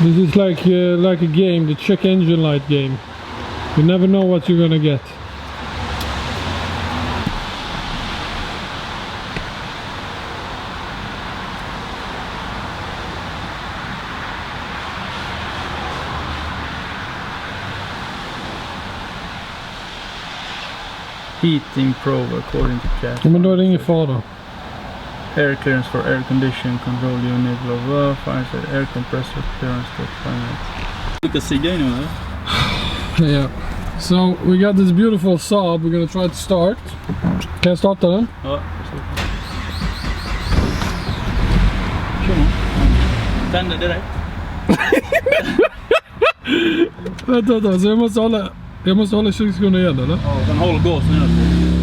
This is like a game, the check engine light game. You never know what you're gonna get. Heating probe according to cat. Men då är det ingen fara. Air clearance for air condition control unit, blah blah, fire air compressor clearance to finance. Look at cigga nu eller? Yeah. So we got this beautiful Saab. We're gonna try to start. Kan jag starta den? Ja, tänder direkt. Vänta, så jag måste hålla 20 sekunder igen eller? Ja, den håller gasen hela tiden.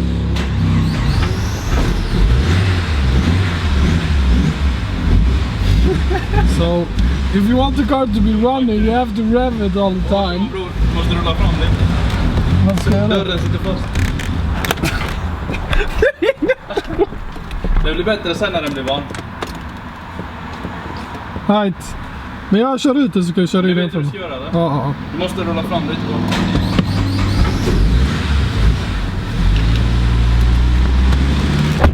So, if you want the car to be running, you have to rev it all the time. Måste rulla fram lite. Vad ska jag göra? Dörren sitter fast. Det blir bättre sen när den blir van. Right. Men jag kör ut det så kan jag köra in den. Du ska göra det? Ja. Du måste rulla fram lite då.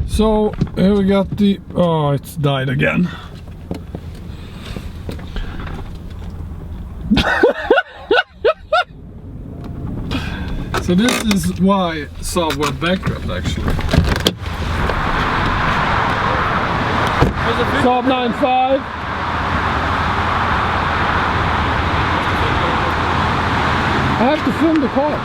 So, here we got the... Oh, it's died again. So this is why Saab went bankrupt actually. Saab 95. I have to film the car.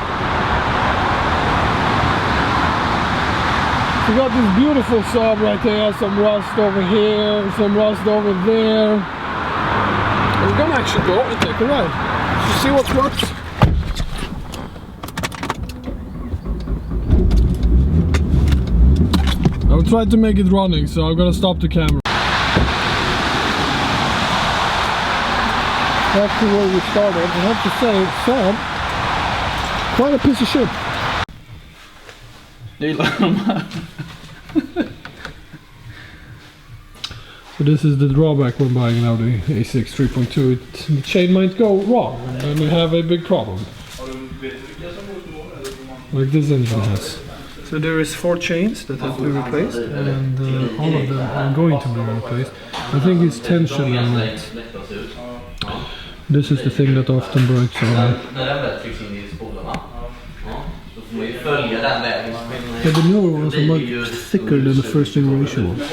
We got this beautiful Saab right there, some rust over here, some rust over there. We're gonna actually go and take a ride to see what's what. I'll try to make it running, so I'm gonna stop the camera. Back to where we started. I have to say, Saab, quite a piece of shit. So this is the drawback when buying an Audi A6 3.2. The chain might go wrong and we have a big problem. Like this engine has. So there is 4 chains that have to be replaced, and all of them are going to be replaced. I think it's tension on it. This is the thing that often breaks on. Yeah, the newer ones are much thicker than the first generation ones.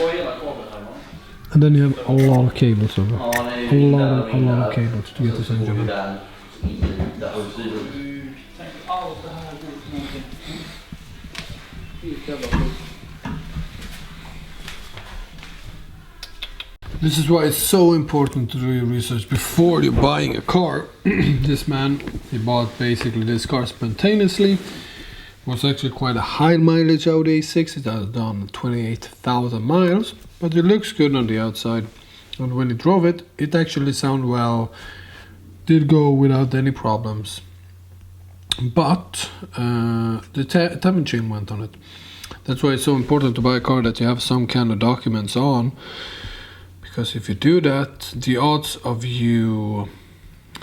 And then you have a lot of cables over. A lot of cables to get this engine on. This is why it's so important to do your research before you're buying a car. This man, he bought basically this car spontaneously. It was actually quite a high mileage Audi A6. It has done 28,000 miles, but it looks good on the outside. And when he drove it, it actually sounded well. Did go without any problems. But the timing chain went on it. That's why it's so important to buy a car that you have some kind of documents on. Because if you do that, the odds of you,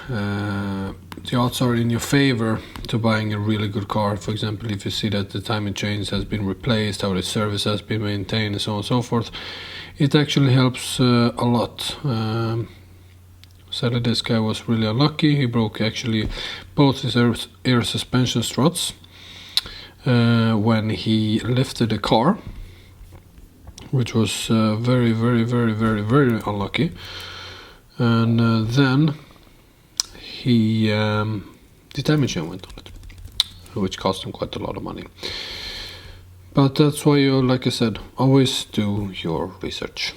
the odds are in your favor to buying a really good car. For example, if you see that the timing chains has been replaced, how the service has been maintained, and so on and so forth, it actually helps a lot. Sadly, this guy was really unlucky. He broke actually both his air suspension struts. when he lifted the car, which was very, very, very, very, very unlucky. And then he the damage went on it, which cost him quite a lot of money. But that's why you, like I said, always do your research.